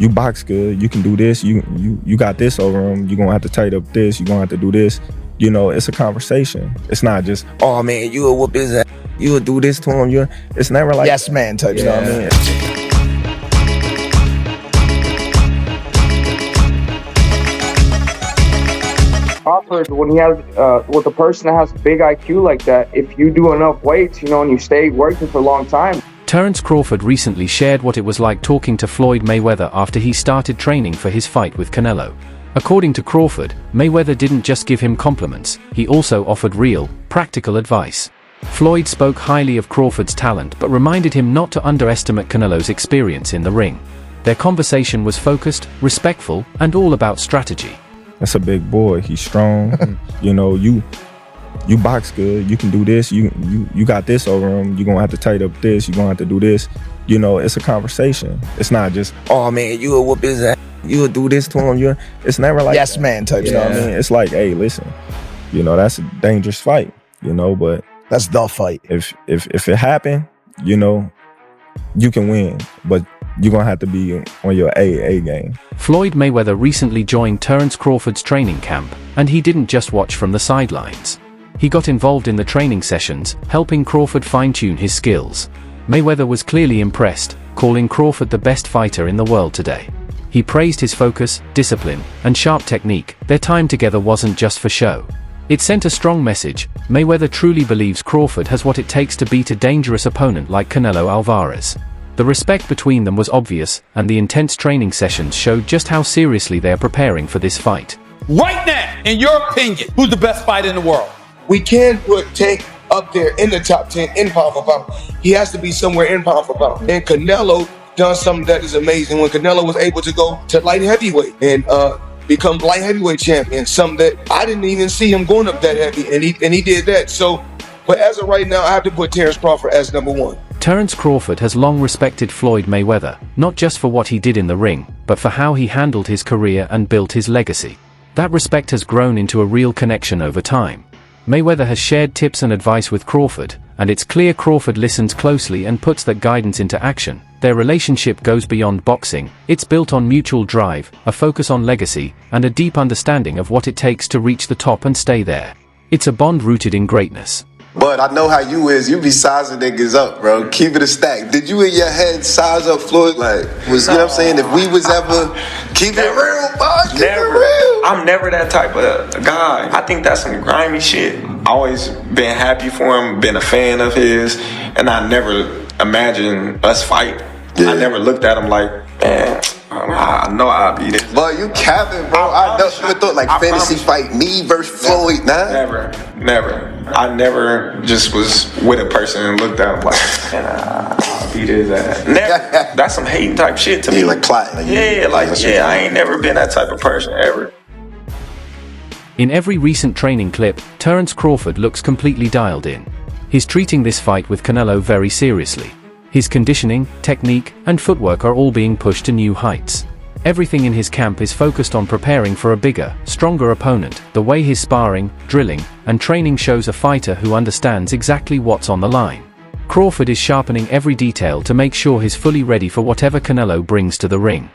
you box good, you can do this, you got this over him, you're gonna have to tighten up this, you're gonna have to do this. You know, it's a conversation. It's not just, oh man, you'll whoop his ass, you'll do this to him. It's never like yes man type. You know what I mean? Crawford, when he has, with a person that has big IQ like that, if you do enough weights, and you stay working for a long time. Terence Crawford recently shared what it was like talking to Floyd Mayweather after he started training for his fight with Canelo. According to Crawford, Mayweather didn't just give him compliments, he also offered real, practical advice. Floyd spoke highly of Crawford's talent but reminded him not to underestimate Canelo's experience in the ring. Their conversation was focused, respectful, and all about strategy. That's a big boy, he's strong. You box good, you can do this, you got this over him, you're gonna have to tighten up this, you're gonna have to do this. You know, it's a conversation. It's not just, oh man, you'll whoop his ass, you'll do this to him. It's never like yes man type. You know what I mean? It's like, hey, listen, that's a dangerous fight, but that's the fight. If it happened, you can win, but you're gonna have to be on your A game. Floyd Mayweather recently joined Terence Crawford's training camp, and he didn't just watch from the sidelines. He got involved in the training sessions, helping Crawford fine-tune his skills. Mayweather was clearly impressed, calling Crawford the best fighter in the world today. He praised his focus, discipline, and sharp technique. Their time together wasn't just for show. It sent a strong message. Mayweather truly believes Crawford has what it takes to beat a dangerous opponent like Canelo Alvarez. The respect between them was obvious, and the intense training sessions showed just how seriously they are preparing for this fight. Right now, in your opinion, who's the best fighter in the world? We can put Tank up there in the top 10 in pound for pound. He has to be somewhere in pound for pound. And Canelo done something that is amazing when Canelo was able to go to light heavyweight and become light heavyweight champion, something that I didn't even see him going up that heavy, and he did that. So, but as of right now, I have to put Terence Crawford as number one. Terence Crawford has long respected Floyd Mayweather, not just for what he did in the ring, but for how he handled his career and built his legacy. That respect has grown into a real connection over time. Mayweather has shared tips and advice with Crawford, and it's clear Crawford listens closely and puts that guidance into action. Their relationship goes beyond boxing. It's built on mutual drive, a focus on legacy, and a deep understanding of what it takes to reach the top and stay there. It's a bond rooted in greatness. But I know how you is. You be sizing niggas up, bro. Keep it a stack. Did you in your head size up Floyd? Like, you know what I'm saying? If we was ever keep it real, bro. Keep it real. I'm never that type of guy. I think that's some grimy shit. Always been happy for him, been a fan of his, and I never imagined us fight. Yeah. I never looked at him like, man, I know I'll beat it. But you capping, bro. I never thought like fantasy fight me versus Floyd, nah. Never. I never just was with a person and looked at him like, man, I'll beat his ass. Never. That's some hating type shit to me. Like plotting. I ain't never been that type of person ever. In every recent training clip, Terence Crawford looks completely dialed in. He's treating this fight with Canelo very seriously. His conditioning, technique, and footwork are all being pushed to new heights. Everything in his camp is focused on preparing for a bigger, stronger opponent. The way his sparring, drilling, and training shows a fighter who understands exactly what's on the line. Crawford is sharpening every detail to make sure he's fully ready for whatever Canelo brings to the ring.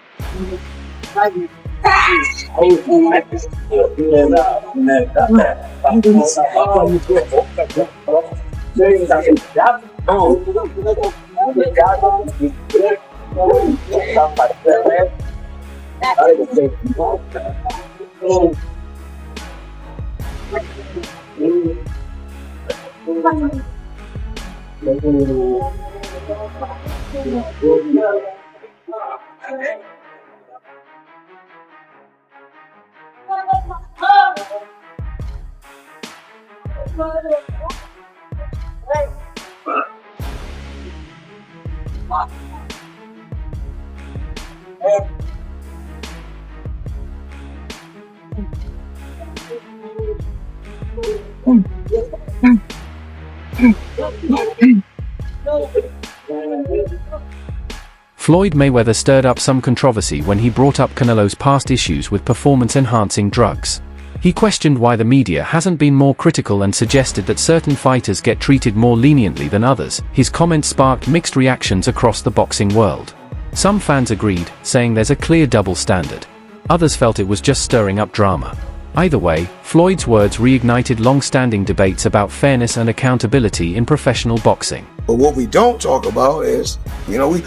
Floyd Mayweather stirred up some controversy when he brought up Canelo's past issues with performance-enhancing drugs. He questioned why the media hasn't been more critical and suggested that certain fighters get treated more leniently than others. His comments sparked mixed reactions across the boxing world. Some fans agreed, saying there's a clear double standard. Others felt it was just stirring up drama. Either way, Floyd's words reignited long-standing debates about fairness and accountability in professional boxing. But what we don't talk about is, Canelo.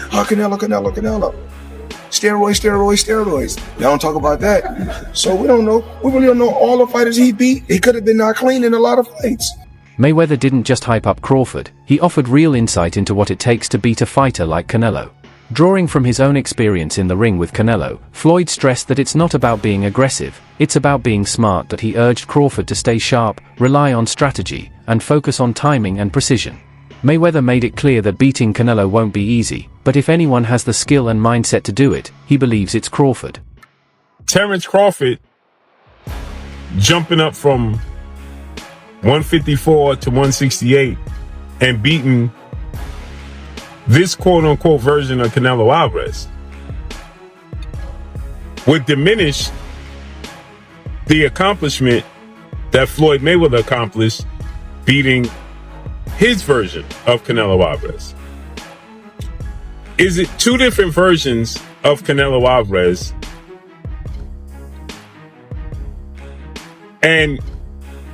Steroids. They don't talk about that. So we don't know. We really don't know all the fighters he beat. He could have been not clean in a lot of fights. Mayweather didn't just hype up Crawford, he offered real insight into what it takes to beat a fighter like Canelo. Drawing from his own experience in the ring with Canelo, Floyd stressed that it's not about being aggressive, it's about being smart. That he urged Crawford to stay sharp, rely on strategy, and focus on timing and precision. Mayweather made it clear that beating Canelo won't be easy, but if anyone has the skill and mindset to do it, he believes it's Crawford. Terence Crawford jumping up from 154 to 168 and beating this quote-unquote version of Canelo Alvarez would diminish the accomplishment that Floyd Mayweather accomplished beating his version of Canelo Alvarez. Is it two different versions of Canelo Alvarez? And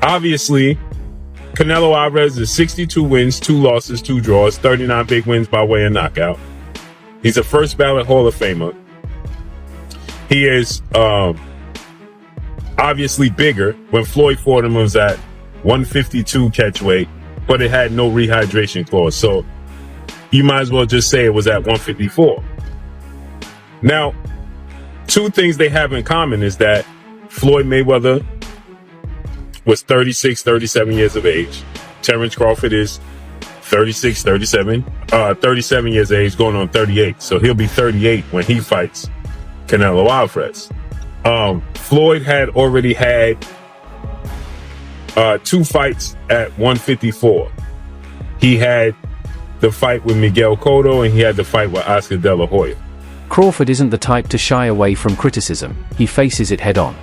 obviously, Canelo Alvarez is 62 wins, 2 losses, 2 draws, 39 big wins by way of knockout. He's a first ballot Hall of Famer. He is obviously bigger. When Floyd fought him, it was at 152 catch weight, but it had no rehydration clause. So you might as well just say it was at 154. Now, two things they have in common is that Floyd Mayweather was 36, 37 years of age. Terence Crawford is 37 years of age, going on 38. So he'll be 38 when he fights Canelo Alvarez. Floyd had already had 2 fights at 154. He had the fight with Miguel Cotto and he had the fight with Oscar De La Hoya. Crawford isn't the type to shy away from criticism, he faces it head on.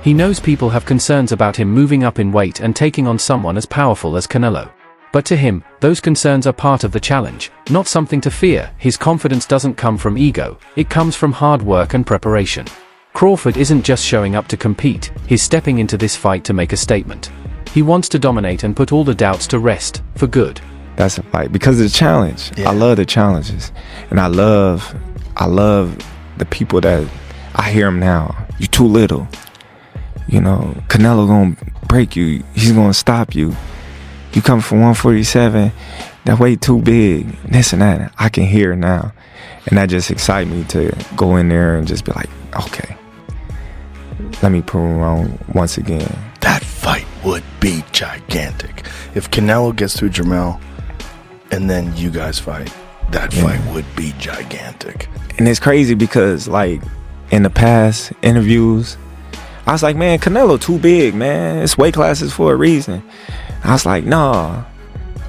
He knows people have concerns about him moving up in weight and taking on someone as powerful as Canelo. But to him, those concerns are part of the challenge, not something to fear. His confidence doesn't come from ego, it comes from hard work and preparation. Crawford isn't just showing up to compete, he's stepping into this fight to make a statement. He wants to dominate and put all the doubts to rest, for good. That's a fight because of the challenge. Yeah. I love the challenges. And I love the people that I hear them now. You too little. You know, Canelo gonna break you. He's gonna stop you. You come from 147, that weight too big, this and that. I can hear it now. And that just excites me to go in there and just be like, okay, let me prove him wrong once again. That fight would be gigantic. If Canelo gets through Jermell and then you guys fight, that fight would be gigantic. And it's crazy because, like, in the past interviews, I was like, man, Canelo too big, man. It's weight classes for a reason. I was like, nah.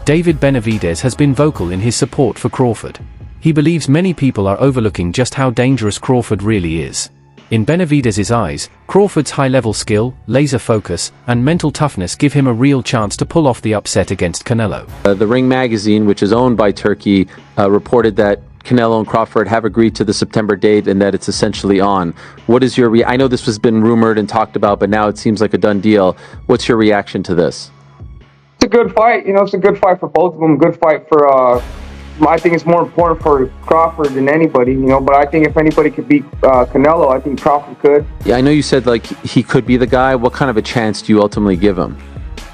David Benavidez has been vocal in his support for Crawford. He believes many people are overlooking just how dangerous Crawford really is. In Benavidez's eyes, Crawford's high-level skill, laser focus, and mental toughness give him a real chance to pull off the upset against Canelo. The Ring magazine, which is owned by Turkey, reported that Canelo and Crawford have agreed to the September date and that it's essentially on. What is your I know this has been rumored and talked about, but now it seems like a done deal. What's your reaction to this? It's a good fight. You know, it's a good fight for both of them. Good fight for, I think it's more important for Crawford than anybody, you know, but I think if anybody could beat Canelo, I think Crawford could. Yeah, I know you said, like, he could be the guy. What kind of a chance do you ultimately give him?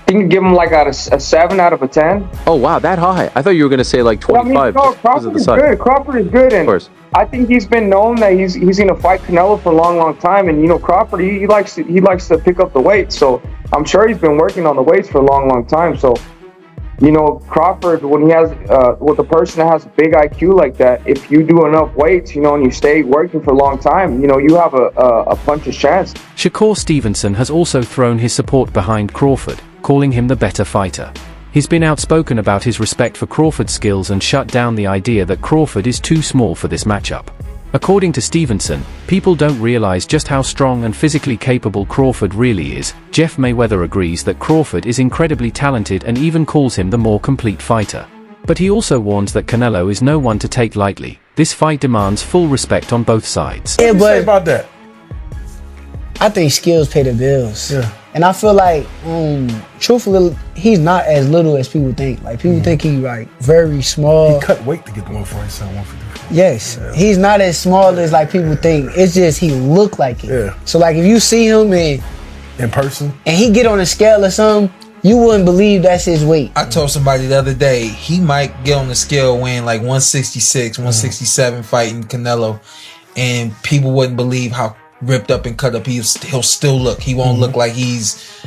You can give him like a 7 out of a 10. Oh, wow, that high. I thought you were going to say like 25. I mean, no, Crawford is good. Crawford is good. And of course. I think he's been known that he's going to fight Canelo for a long time. And, you know, Crawford, he likes to pick up the weight. So I'm sure he's been working on the weights for a long time. So, you know, Crawford, when he has, with a person that has a big IQ like that, if you do enough weights, you know, and you stay working for a long time, you know, you have a puncher's chance. Shakur Stevenson has also thrown his support behind Crawford, calling him the better fighter. He's been outspoken about his respect for Crawford's skills and shut down the idea that Crawford is too small for this matchup. According to Stevenson, people don't realize just how strong and physically capable Crawford really is. Jeff Mayweather agrees that Crawford is incredibly talented and even calls him the more complete fighter. But he also warns that Canelo is no one to take lightly. This fight demands full respect on both sides. Yeah, What do you say but about that? I think skills pay the bills. Yeah. And I feel like, truthfully, he's not as little as people think. Like, people think he's like very small. He cut weight to get to 147, 154. Yes, he's not as small as like people think. It's just he look like it. Yeah. So like if you see him and In person? and he get on a scale or something, you wouldn't believe that's his weight. I told somebody the other day he might get on the scale weighing like 166, 167 fighting Canelo, and people wouldn't believe how ripped up and cut up he'll still look. He won't look like he's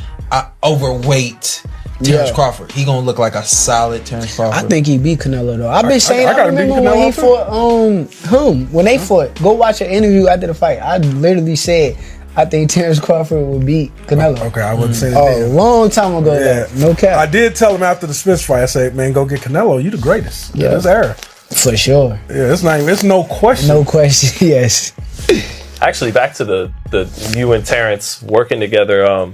overweight Terence Crawford. He gonna look like a solid Terence Crawford. I think he beat Canelo though. I've been saying. I remember when he fought when they fought. Go watch an interview after the fight. I literally said I think Terence Crawford would beat Canelo. Okay, I wouldn't say that. Oh, a long time ago. Yeah. No cap. I did tell him after the Smith fight, I said, man, go get Canelo. You the greatest. Yeah. This era. For sure. Yeah, it's no question. No question, yes. Actually, back to the you and Terence working together,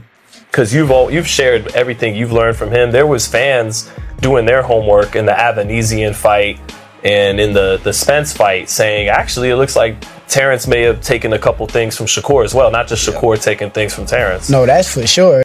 because you've shared everything you've learned from him. There was fans doing their homework in the Avanesian fight and in the Spence fight, saying actually it looks like Terence may have taken a couple things from Shakur as well, not just Shakur taking things from Terence. No, that's for sure.